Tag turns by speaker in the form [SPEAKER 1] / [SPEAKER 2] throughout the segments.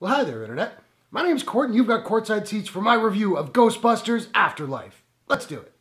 [SPEAKER 1] Well, hi there, Internet. My name's Court, and you've got courtside seats for my review of Ghostbusters Afterlife. Let's do it.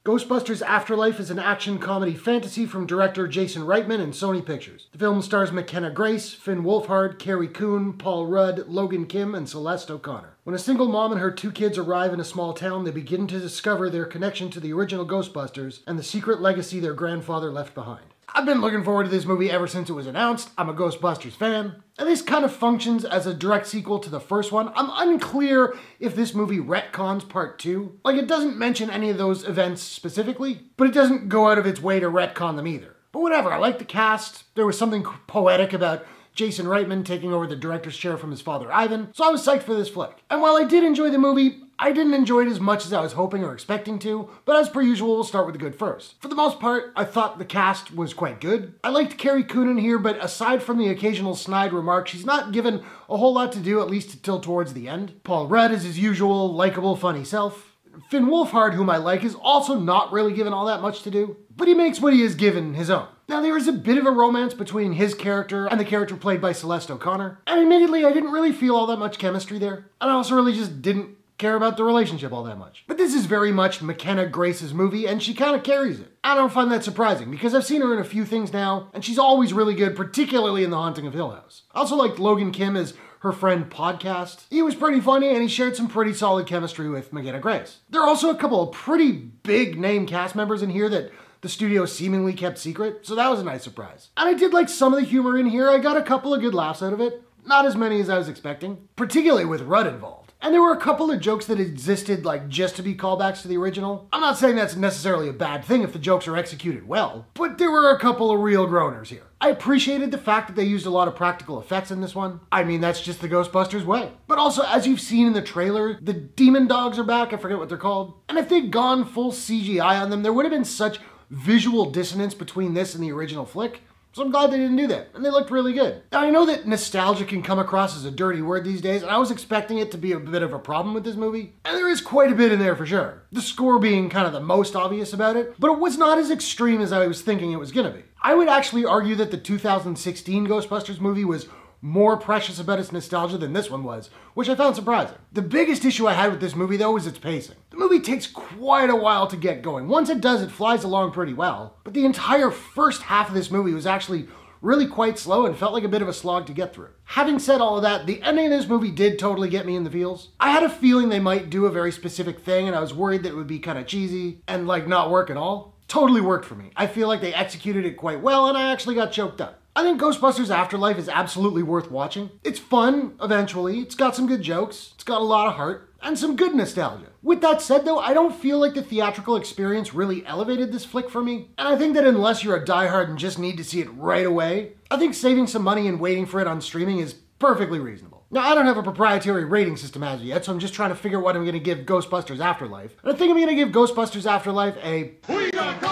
[SPEAKER 1] Ghostbusters Afterlife is an action comedy fantasy from director Jason Reitman and Sony Pictures. The film stars McKenna Grace, Finn Wolfhard, Carrie Coon, Paul Rudd, Logan Kim, and Celeste O'Connor. When a single mom and her two kids arrive in a small town, they begin to discover their connection to the original Ghostbusters and the secret legacy their grandfather left behind. I've been looking forward to this movie ever since it was announced. I'm a Ghostbusters fan, and this kind of functions as a direct sequel to the first one. I'm unclear if this movie retcons part 2. Like, it doesn't mention any of those events specifically, but it doesn't go out of its way to retcon them either. But whatever, I like the cast. There was something poetic about Jason Reitman taking over the director's chair from his father Ivan, so I was psyched for this flick. And while I did enjoy the movie, I didn't enjoy it as much as I was hoping or expecting to, but as per usual, we'll start with the good first. For the most part, I thought the cast was quite good. I liked Carrie Coon in here, but aside from the occasional snide remark, she's not given a whole lot to do, at least until towards the end. Paul Rudd is his usual, likable, funny self. Finn Wolfhard, whom I like, is also not really given all that much to do, but he makes what he is given his own. Now, there is a bit of a romance between his character and the character played by Celeste O'Connor, and admittedly, I didn't really feel all that much chemistry there, and I also really just didn't care about the relationship all that much. But this is very much McKenna Grace's movie, and she kind of carries it. I don't find that surprising, because I've seen her in a few things now, and she's always really good, particularly in The Haunting of Hill House. I also liked Logan Kim as her friend Podcast. He was pretty funny, and he shared some pretty solid chemistry with McKenna Grace. There are also a couple of pretty big name cast members in here that the studio seemingly kept secret, so that was a nice surprise. And I did like some of the humor in here. I got a couple of good laughs out of it. Not as many as I was expecting, particularly with Rudd involved. And there were a couple of jokes that existed like just to be callbacks to the original. I'm not saying that's necessarily a bad thing if the jokes are executed well, but there were a couple of real groaners here. I appreciated the fact that they used a lot of practical effects in this one. I mean, that's just the Ghostbusters way. But also, as you've seen in the trailer, the demon dogs are back, I forget what they're called. And if they'd gone full CGI on them, there would have been such visual dissonance between this and the original flick. So I'm glad they didn't do that, and they looked really good. Now, I know that nostalgia can come across as a dirty word these days, and I was expecting it to be a bit of a problem with this movie, and there is quite a bit in there for sure. The score being kind of the most obvious about it, but it was not as extreme as I was thinking it was gonna be. I would actually argue that the 2016 Ghostbusters movie was more precious about its nostalgia than this one was, which I found surprising. The biggest issue I had with this movie, though, was its pacing. The movie takes quite a while to get going. Once it does, it flies along pretty well, but the entire first half of this movie was actually really quite slow and felt like a bit of a slog to get through. Having said all of that, the ending of this movie did totally get me in the feels. I had a feeling they might do a very specific thing, and I was worried that it would be kind of cheesy and like not work at all. Totally worked for me. I feel like they executed it quite well, and I actually got choked up. I think Ghostbusters Afterlife is absolutely worth watching. It's fun, eventually. It's got some good jokes. It's got a lot of heart and some good nostalgia. With that said, though, I don't feel like the theatrical experience really elevated this flick for me. And I think that unless you're a diehard and just need to see it right away, I think saving some money and waiting for it on streaming is perfectly reasonable. Now, I don't have a proprietary rating system as of yet, so I'm just trying to figure out what I'm going to give Ghostbusters Afterlife. And I think I'm going to give Ghostbusters Afterlife a 3 out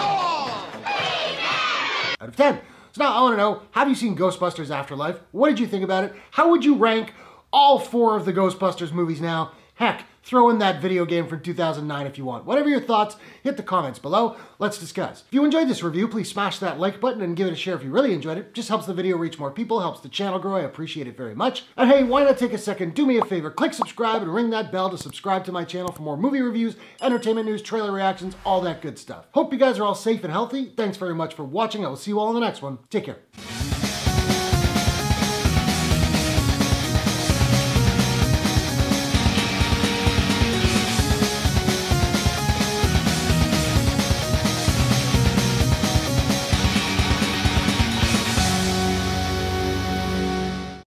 [SPEAKER 1] of 10. So now I want to know, have you seen Ghostbusters Afterlife? What did you think about it? How would you rank all 4 of the Ghostbusters movies now? Heck, throw in that video game from 2009 if you want. Whatever your thoughts, hit the comments below. Let's discuss. If you enjoyed this review, please smash that like button and give it a share if you really enjoyed it. Just helps the video reach more people, helps the channel grow. I appreciate it very much. And hey, why not take a second, do me a favor, click subscribe and ring that bell to subscribe to my channel for more movie reviews, entertainment news, trailer reactions, all that good stuff. Hope you guys are all safe and healthy. Thanks very much for watching. I will see you all in the next one. Take care.